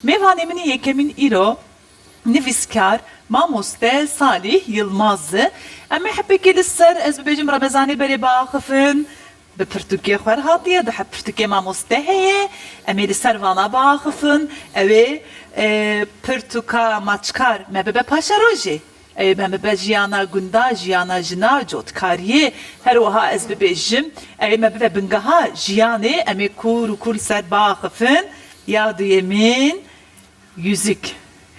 Mevhanemin yekemin İro, nivîskar, mamoste Salih Yılmaz'ı. Ama hep gelirser ez bebecim Ramazani beri bağıfın. Bi Pirtûkê xwer hatiye, di Pirtûkê mamoste heye. Em ê li ser vana bağıfın. Ew ê Pirtûka maçkar me bibe paşa rojê. Me bibe jiyana gunda, jiyana jina, cotkariyê. Her wiha ez bibêjim. Me bibe bingeha jiyanê em ê kur û kur li ser bağıfın. Ya duyemin yüzük.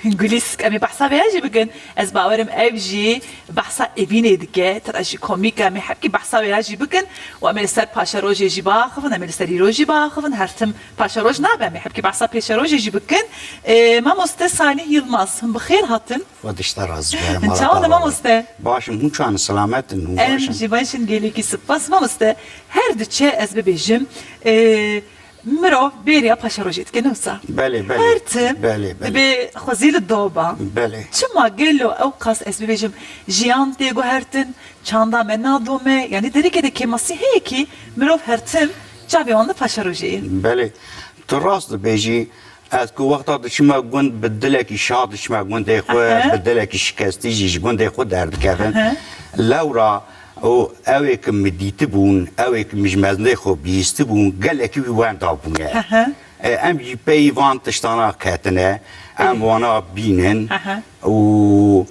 Hüngülisk. Emi bahsa veyaji bugün. Ez bavarım evji bahsa evine dike. Teraji komik. Emi hepki bahsa veyaji bugün. Ve emi ser paşa roje ji bağıfın. Emi ser iroji bağıfın. Her tim paşa roj nabe. Emi hepki bahsa peşa roje ji bugün. Mamoste Salih Yılmaz. Hım bixir hatın. Vadişler az be. Çağına mamoste. Başım muçanı selametin. Em jibanşin geliki sıpas. Mamoste. Her düçe ez bebejim. مرو بيريا باشا روجيت كنوسا بله هرتم بله بخزيل الضوبة بله çima gelo ev kas esbebejim jiyan tego hertin çanda mena dome yani derike de kemasi heye ki mirov hertim çavi onda paşa rojeyi بله تو راست بيجي اسكو وقتا دشما گوند بدلکی شاد دشما گوند خو بدلکی شکستی جی گوند خو درد کردن لورا او اویک مدیت بون اویک مجمزنده خو بیست بون گلکی وان دابونه ام جی پی وان تشتانا کتنه ام وانا بینن و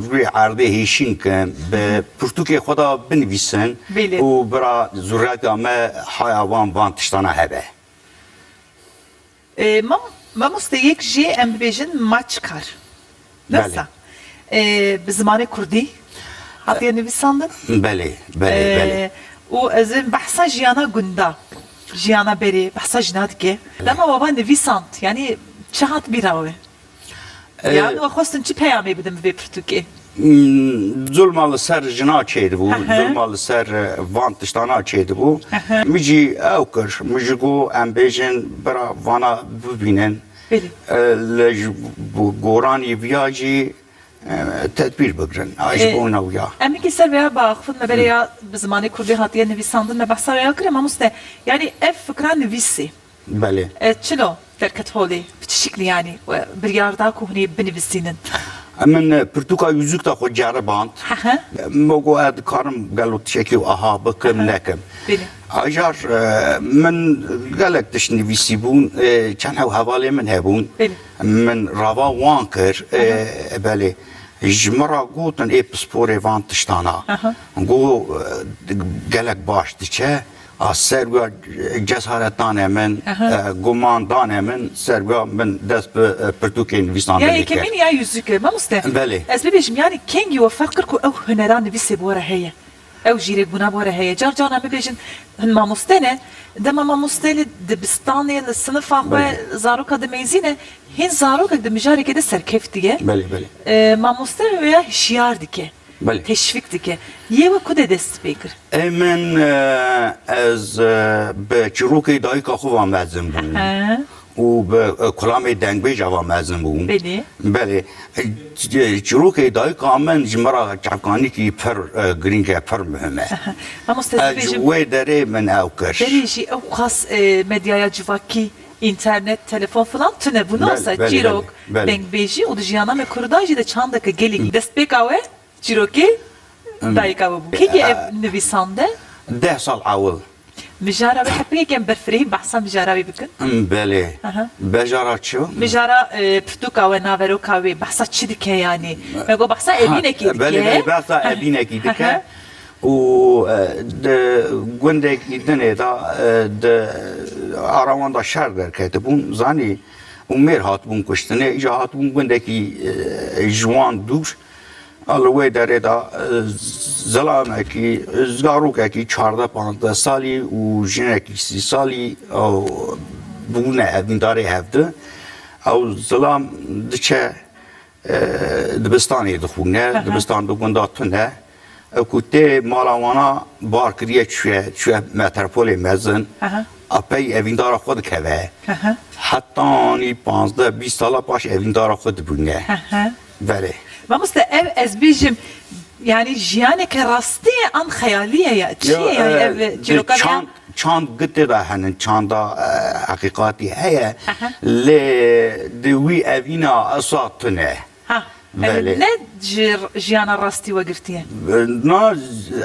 روی عرضه هیشین که به پرتوکی خدا بنویسن و برا ضرورت اما حیوان وان تشتانا هبه ما مستيك جي ام بيجن ماچkar nasıl به زمان كردي هاتي نویساندن بله بله و از بحثا جیانا گندا جیانا بری بحثا جناد که لما بابا نویساند yani çahat bir avı yani o خواستن چی پیامی بدم به پرتوکی zulmalı ser jina çeydi bu zulmalı ser van tiştana çeydi bu mici evkır mici go ambejin bra vana bubinen bu gorani viyaji tedbir bıgırın ajbona uya emin ki ser veya bağıfın me ya zamanı kurdi hatiye nivîsandın me bahsa veya kırım ama usta yani ev fıkra nivîsi bale çilo derket holi bitişikli yani bir yarda kuhni benivîsinin من پرتوکا yüzük تا خود جاره باند مگو اد کارم گلو تشکی و آها بکم نکم اجار من گلک تشنی ویسی بون چند او حوالی من هبون من روا وان کر بله جمرا گوتن ای پسپوری وان تشتانا گو گلک باش دیچه سرگا cesaretten hemen, gumandan hemen, serga ben dest pertuken visan ya yemin ya yüzük ma muste esbebejim yani kengi ve fakir ku ev hüneran visi bora heye ev jirek buna bora heye car cana bebejin ma mustene dema ma musteli dibistani le sınıfa ve zaruka de mezine hin zaruka de mijareke de serkeftiye ma muste veya hişyar dike teşvik dike yewe kude dest bekir من از به چروکی دایی که خوبم مزن بود و به کلام دنگبیج هم مزن بود بله چروکی دایی که من جمرا چپکانی که پر گرینگ پر مهمه اجوه داره من او کش دریجی او خاص مدیای civaki internet, telefon falan tüne bunu olsa çirok dengbeji o da jiyana me kurdaji de çandaka gelik destbek ave çiroki دايكا كي نفيسانده 10 سال اول مجارا بحبي كان برفري بحسن مجارا بكن بله بجارا شو مجارا برتوكا ونافرو كاوي بحسا تشدك يعني مغو بحسا ابينك بله بحسا ابينك ديك و گوندك دنه دا د اراوان دا شهر در كتبون زاني ومير هاتبون كشتنه اجا هاتبون گوندكي جوان دوش الوی داره دا زلامه کی زاروکه کی 14-15 سالی و جنه کی 30 سالی او بونه evin داره هفته او زلام دچه دبستانی دخونه دبستان دگوندا تونه کوته مالاوانا بارکریه چوه مترپول مزن اپی evin داره خود که حتی 15-20 سال باش evin داره خود بونه بله Mamusta ev ezbijim yani jiyane ke rastiye an hayaliye ya çiye yani ev چند گته دا هنن چاندا حقیقاتی هیا لی دوی اوینا اساتنه ها بله. نه جیانا راستی وگرتیه نا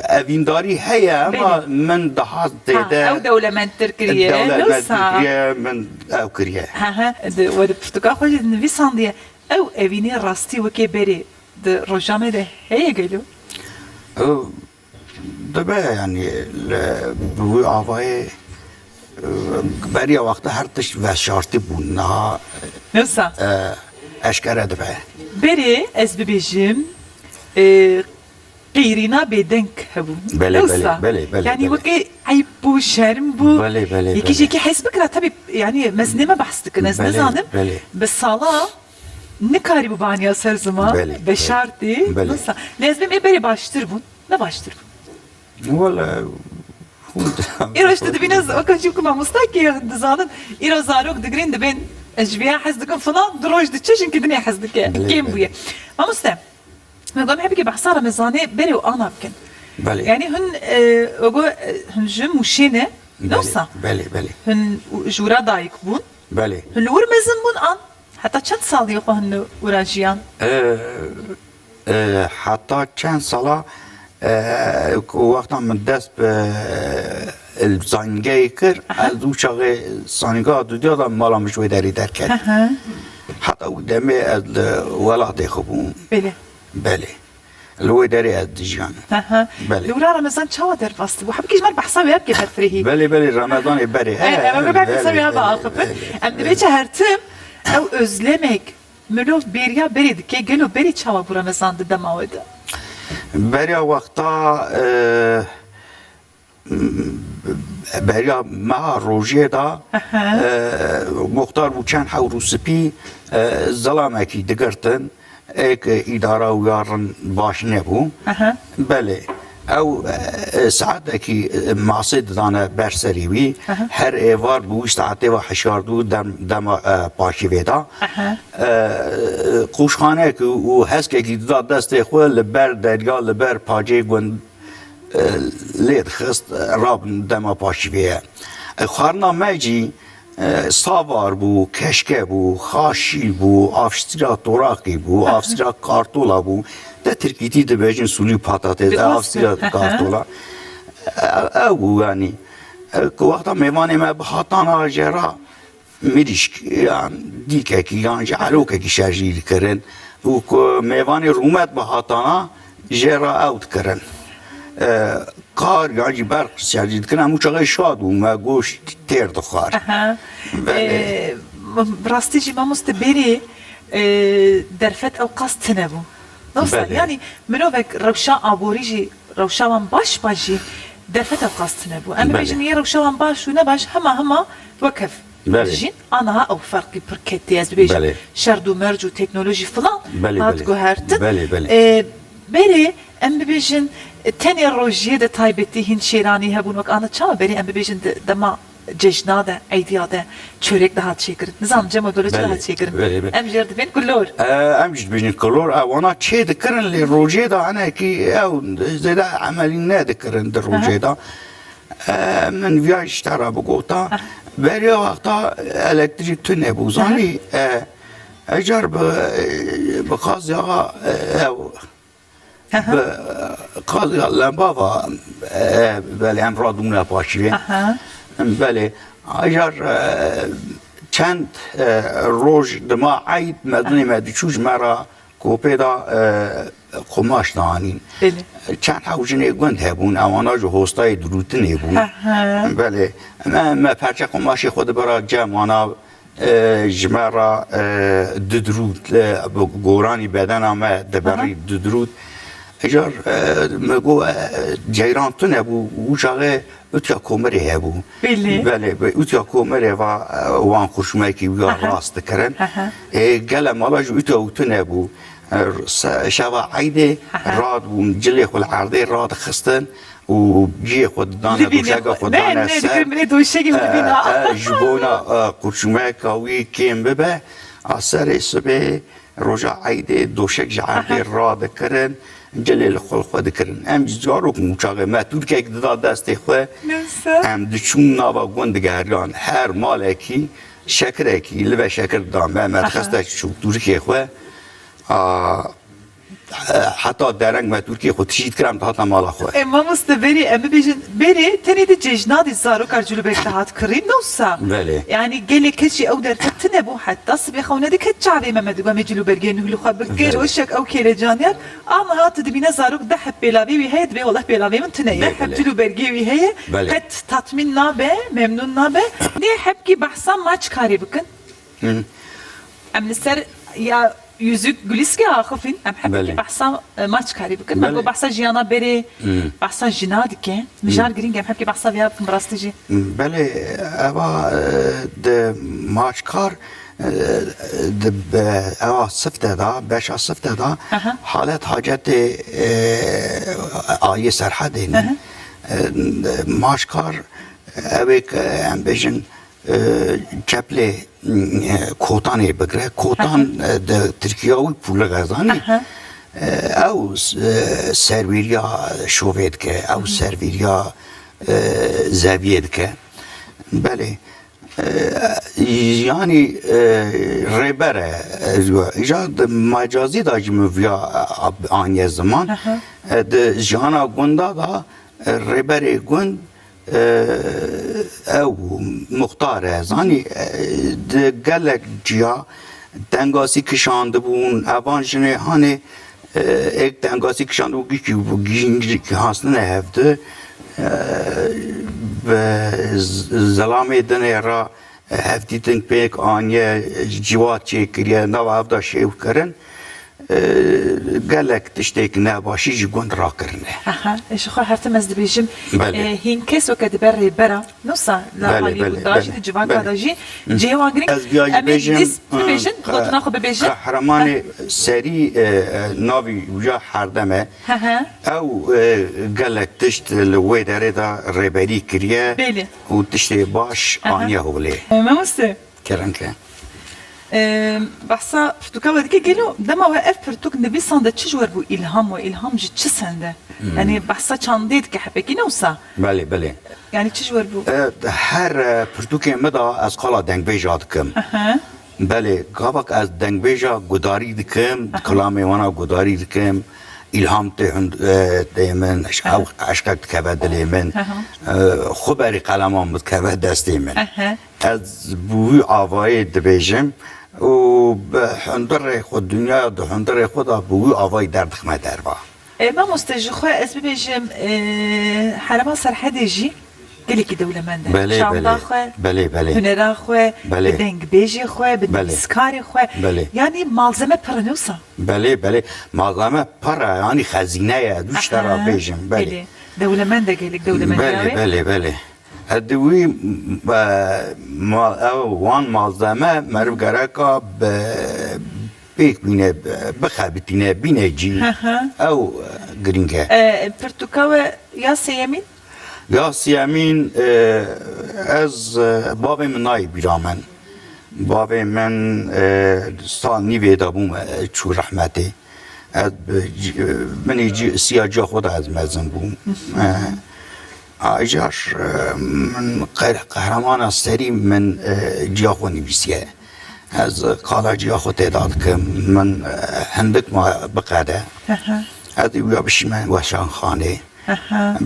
اوینداری هیا اما من دهات دیده او دولة من تركيا دولة من او کریه ها ود برتقال خوش نویسان دیه او اوینی راستی وکی بری د روجامه ده هي قالوا دبه يعني بوی آوای بریا وقت هر تش و شارتی بون نها نوسا اشکره دبه بری از ببیجم قيرنا بدنك هبو بله، نوسا. بله، بله، يعني بله. وكي عيب بو شرم بو بله، بله، يكي بله. شيكي حس بكرة تبي يعني مزني ما بحثك ناس بله، نزانم بله. بالصلاة نكاري بو بانيا سر زمان بله، بشارتي بله. نوسا لازم بري باشتر بون ما باشتر بون ولا إيروش تدبينز وكان شوفكم مع مستاكي دزانن إيرو زاروك دقرين دبين أجبيها حسدكم فلان دروج دتشين كدنيا حسدك كيم بويا ما مستم ما قام يحبك بحصارة مزانة بري وأنا بكن بله يعني هن وجو هن جم وشينة نوصا بله بله هن جورا دايك بون بله هن ور مزن بون أن حتى چند سال يخو هن وراجيان حتی چند سالا وقتا من دست به زنگه کر از او شاقه سانگاه دو دیادم مالا مشوی داری در کرد حتی او دمه از ولات خوبون بله بله الوی داری از دیجان بله لورا رمضان چاوا در واسطه وحبكيش مر بحسابي ابكي فرفريه بله بله رمضان بری انا ما بحسابي هذا عاقبه ام بيجي هرتم او özlemek ملوف بيريا بريد كي قالوا بري چاوا بو رمضان ده ماوده بریا وقتا بریا ما روژه دا مختار بو چند حورو سپی ظلامکی دگرتن ایک اداره و یارن باش نبو بله او ساعتکی معصد دانه برسریوی هر ایوار بوش ساعته و حشاردو دم پاشی ویدا قوشخانه که و هسکه که داد دست خواه لبر دریا لبر پاجه گون لید خست راب دم پاشی ویه خارنا مجی ساوار بو، کشکه بو، خاشیل بو، آفسترا توراقی بو، آفسترا کارتولا بو ده ترکیتی ده بیجن سولی پاتاته ده آفسترا کارتولا او یعنی که وقتا میوانی ما بخاطانا جرا میریش yani دیکه که yani جعلوکه که شرجیل کرن و که میوانی رومت بخاطانا جرا اوت کرن کار yani برق شرجیل کرن همو چاقه شاد و ما گوش تیر دخار براستيجي ما مستبري درفت او قصد نبو نوصل يعني منوبك روشا ابوريجي روشا وان باش باجي درفت او قصد نبو اما بيجي يا روشا وان باش ونباش هما وكف جين انا او فرقي بركتي از بيجي شردو مرج وتكنولوجي فلان هاتكو هرتن بري ام بيجن تاني الروجيه ده تايبتي هين شيراني هبون وك انا تشا بري ام بيجن دما ججناده عيدياده çörek daha çekirin. Nizam cema böyle daha çekirin. Em jerd ben kullor. Em jerd ben kullor. Wana çe dikrin li roje da ana ki ev zeda amelin ne dikrin de roje da. Men via iştara bu gota. Beri vaqta elektrik tüne bu zani. Eğer bu qazya ev قاضي لمبابا بله امرادونا پاشیه بله اگر چند روز دما عید مدنی مدچوج مرا کوپیدا قماش دانین چند حوجنه گند هبون اوانا جو هستای دروتن هبون بله ما پرچه قماشی خود برا جمعانا جمرا ددروت گورانی بدن اما دبری ددروت اگر مگو جیران تو نبو وجاقه اتیا کومری هبو بله اتیا کومری و وان خوشمکی ویا راست کرن گله مالا جو اتیا تو نبو شوا عیده راد و جلی خول عرده راد خستن و جی خود دانه دوشگا خود دانه سر جبونا خوشمک وی کم ببه اثر سبه روژا عیده دوشک جعبه را دکرن جلیل خل خود دکرن ام جارو که موچاقه ما ترکیه که داد دسته خواه نوسا ام دچون ناوا گوندگاریان هر مالکی شکرکی لبه شکر دامه مدخسته شو ترکیه خواه حتی درنگ ما ترکیه خود تشید کرم تا حتی مالا خواه اما مستبری اما بیشن بری تنی ده ججنادی زارو کارجلو بکتهات کرین نوسا بله. يعني قالي كشي او در تنبو حتى صبي خونا دي كتشعبي ما مدغا مجلو برجين نقولو خبك وشك او كيلي جانير اما هات دبينا زاروك ده حب بلاوي وهي دبي والله بلاوي من تنيا بله. حب جلو برجي وهي بله. قد تطمين نابه ممنون نابه دي حبكي بحثا ماچ كاري بكن ام لسر يا yüzük güliski akıfın em hep Bale. bahsa maç kari bıkın Bale. ben bu bahsa jiyana beri bahsa jina dike mijar giring em hep bahsa vya mrastici بله اوا د ماچکار د اوا سفته دا بشا سفته دا Aha. حالت حاجت آیه سرحدین ماچکار اوک ام بجن چپله کوتانه بگره کوتان د ترکیه پول غزانی او سرویریا شوید که او سرویریا زاویه که بله yani rebere ایجاد مجازی داشتیم ویا آنی زمان د جانا گوندا دا rebere گوند او مختار زانی د گلک جیا دنگاسی کشانده بون اوان جنه هانه ایک دنگاسی کشانده بون که هستنه هفته به زلامه دنه را هفتی تنگ پیک آنیه جوات چه کریه نو هفته شیو کرن گلک تشتیک نباشی جگون را کرنه aha eşi xo her temez dibêjim Bale. hin kes o kediber rêbera nosa la Bale, halî bale, daji bale, de civan bale. kadajî cêwan giring Ez biyajî bêjim dis bibêjin gotuna xwe bibêjin kahramanê serî navî wîya herdeme ew gelek tişt li wê derê da rêberî kiriye Belê. û tiştê baş aniye holê Mamoste kerenke bahsa pirtûka dike gelo dema we ev pirtûk nivîsan de çi ji wer bû îlham we îlham ji çi sende yani bahsa çandê dike hepekî newsa belê belê yani çi ji wer bû her pirtûkê me da ez qala dengbêja dikim belê gavak ez dengbêja gudarî dikim kilamê wana gudarî dikim îlham tê min eşqek dikeve dilê min xwe berî qeleman dikeve destê min ez bi wî avayê dibêjim û bi hundirê xwe dunya di hundirê xwe da bi wî avayî derdixime derva mamoste ji xwe ez bibêjim herema serhedê jî gelekî dewlemend e Belê, şanda belê. xwe Belê, belê. hunera xwe Belê. bi dengbêjê xwe bi Belê. dîskarê xwe Belê. yani malzeme pir newsa belê belê malzeme para yani xezîneye du ji tera bêjim belê dewlemend e gelek dewlemend belê belê belê Di wî wan malzeme meriv gereka pêk bîne bixebitîne bîne cî ew giring e pirtûka we ya sêyemîn Ya Siyemîn ez bavê min nayê bîra min bavê min sal nîvê de bûm çû rehmetê ez minê siya ciya xwe de ez mezin bûm ajar min qehramana serî min ciya xwe nivîsiye ez qala ciya xwe têda dikim min hindik ma biqede ez ê wiya bişîme weşanxanê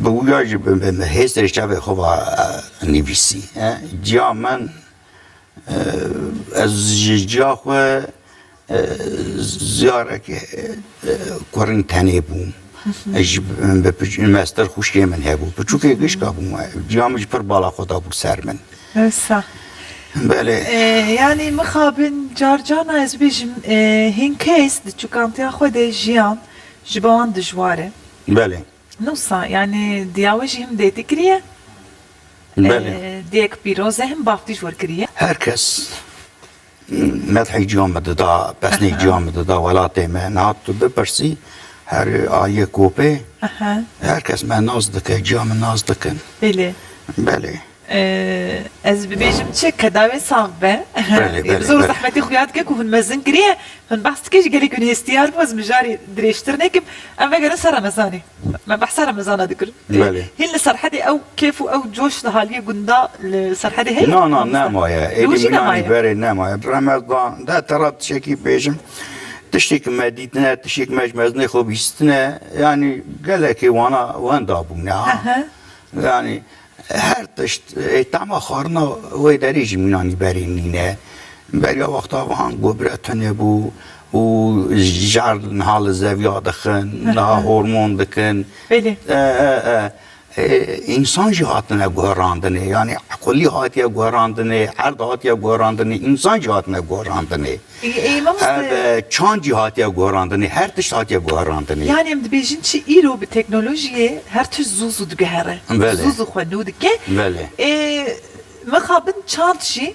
به ویاج به هست رشته خوبا نویسی جا من از جا خو زیاره که کورن تنه بوم به مستر خوشی من هبو بچو که گش کابوم جا مج پر بالا خدا بو سر من newsa بله yani mixabin carcana ez bêjim hin kes di çûkantiya xwe de jiyan ji bo wan dijwar e بله newsa yani diyawe jî him dêtî kiriye بله diyek pîroz e him baftî ji wer kiriye herkes مدحی جامعه دا بسنی جامعه دا ولاتي ما نعطو بپرسی هر آیه کوپه aha herkes من ناز دکه جامعه ناز دکن belê بله از ببیجم چه کداوی صعبه بله، زور بله. زحمتی خویاد که هن مزن کریه هن بحث کیش گلی کن هستیار باز مجاری دريشتر نکم اما گرن سر رمضاني ما بحث رمضان ذكر بله. هن لسرحدي او كيف او جوش لحالية قندا لسرحدي هي نه نمایه لوشي ایلی منانی نمایه بری نمایه رمضان ده ترات شکی بیجم تشتیک مدیدنه تشتیک مجمزنه خوب ایستنه یعنی گله که وان دابونه یعنی هر تشت تمام خارنا و دریج منانی بری نینه بری وقتا وان گبرتنه بو و جعل نهال زویا دخن نه هورمون دکن بله انسان جهاتنا گوهراندنه یعنی عقلی هاتیا گوهراندنه عرض هاتیا گوهراندنه انسان جهاتنا گوهراندنه امام چند جهاتیا گوهراندنه هر تشت هاتیا گوهراندنه يعني ام دبيجين شي ايرو بالتكنولوجيا هرت زوزو دغهره بله. زوزو خنود كه بله مخابن تشانتشي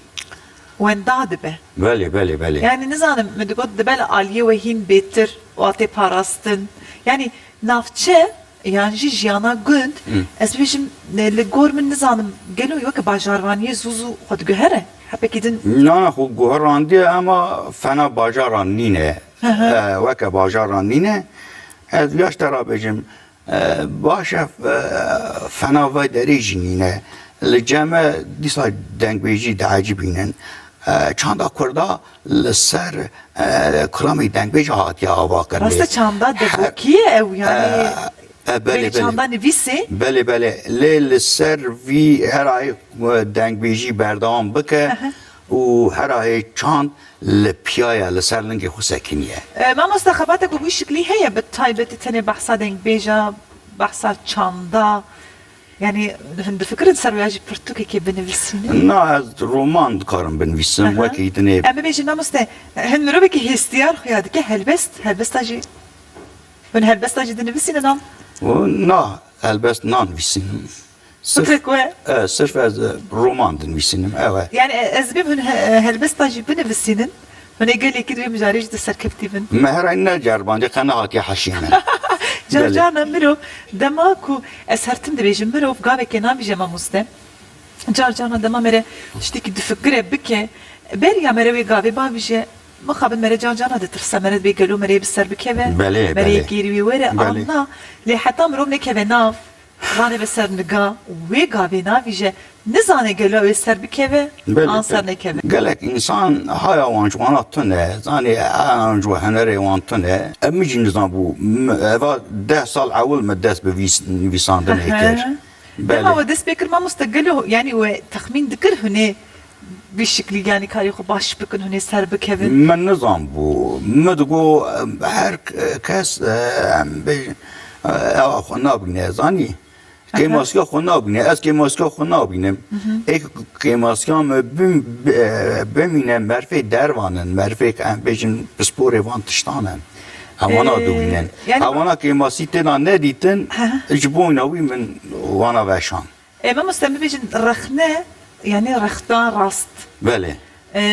وين دادبه بله يعني نزانم مدقود دبل عالية وهين بيتر واتي باراستن يعني نافتشه يعني جي جيانا قند از بيجم لقور من نزانم قالوا يوك باجاروانية زوزو خد قهره حبا كدن نه خود گوهرانده اما فنا باجاران نینه وکه باجاران نینه از یاش ترا بجم باشه فنا و دریج نینه لجمع دیسا دنگ بیجی دعجی بینن چاندا کردا لسر کلامی دنگ بیجی هاتیا آوا کرده راستا چاندا دبوكية او يعني بله چاندا نویسه بله لیل سر وی هر آی دنگ بیجی بردام بکه و هر آی چاند لپیایا لسر لنگ خو سکنیه ما مستخباتك بوي شكلي هي بالتايبة تاني بحثا دنگ بيجا بحثا چاندا يعني هند فكرة سرواجي برتوكي كي بنويسين نه از رومان دکارم بنویسم وکی دنه اما بيجي ما مسته هن رو بكي هستيار خيادك هلبست اجي هن هلبست اجي دنويسين نام و نه البست نان ویسیم فكرك وين صرف از رومان دنویسیم اوه يعني اسباب هن هلبست اجي بنويسين هن قال لي كده مجاريج تسركبتي بن مهر این جربانده قناعتی حشیمه جانا مرو دماكو اسهرتم دبيجم مرو قابه كنا بيجما مسته جانا دما مره شتيك دفكره بك بريا مروي قابه بابيجه ما خابن مره جانا دترسا مره بيقالو مره بسر بكبه بله، مره بله. يكيري ورا بله. الله لي حتى مرو نكبه ناف رانه بسر نگا وی قابه نافيجه نزانه قالو بسر بكبه انصر نكبه گلک انسان های وانجوانا تنه زانی انجو هنری وان تنه امی جی نظام بو اوا 10 سال اول مدرس به ویساندن هکر لما هو دس بكر ما مستقله يعني هو تخمين ذكر هنا بالشكل يعني كاري خو باش بكن هنا سر بكبه من نظام بو مدگو هر کس خونه بینه زانی که ماسکا خونه بینه از که ماسکا خونه بینم ایک که ماسکا بمینه مرفه دروانن مرفه بجن بسپور وان تشتانن هوانا دوینن يعني هوانا که ماسی تنا ندیتن جبون اوی من وانا وشان ما مستمر بيجن رخنة يعني رختان راست بله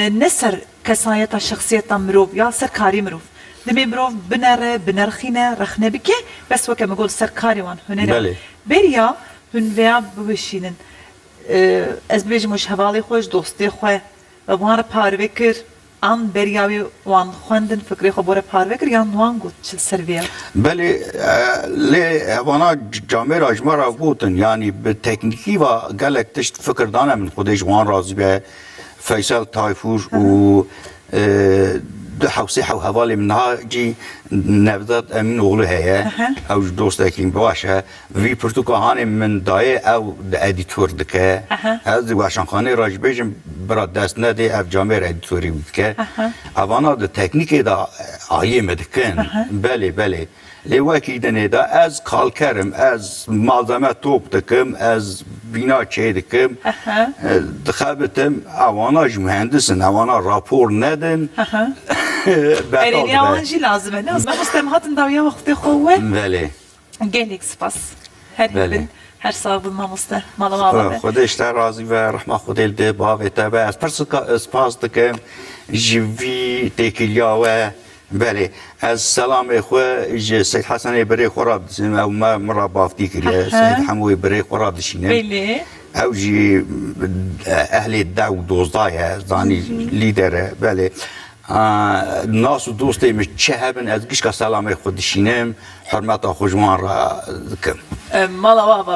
نسر كسايتا شخصيتا مروف يا سر كاري مروف دمي مروف بنرخينة رخنة بكي بس وكما اقول سر كاري وان هنا بله. بريا هن ويا بوشينن از بيجي مش هوالي خوش دوستي خواه و وانا پاروكر an beriyavi wan خوندن فکری خو بوره پاروکر یا نوان گوت چل سرویا بله لی وانا جامعه راجمه را گوتن یعنی به تکنیکی و گلک تشت فکر دانه من خودش وان رازی به فیصل تایفور و ده حوصي حو هوالي منها جي نبذات امين اغلو هيا او دوست اكلين بواشا في برتوكا هاني من داي او ده اديتور دكا هذا واشان خاني راج بيجم برا دست ندي اف جامير اديتوري بدكا اوانا ده تكنيكي دا آيه مدكن بله لواكي دنه دا از كالكرم از مالزمه توب دكم از بنا چه دكم دخابتم اوانا مهندسن اوانا راپور ندن يعني يا وانجي لازم انا ما مستمهات نداويا وقت خوه بله گلک سپاس هر بله. هبن هر صاحب ما مسته مالا خودش تا راضی و رحمه خودل ده باوی تا به از پرس سپاس دکم جوی تکیلیا و بله از سلام خو سید حسن بری خوراد او ما مرا بافتی کریه سید حموی بری خوراد شینه بله او جی اهل دو دوزدایه زانی لیدره بله ناس و دوستی مش چه هبن از گیش که سلام خود شینم حرمت خوشمان را دکم مالا بابا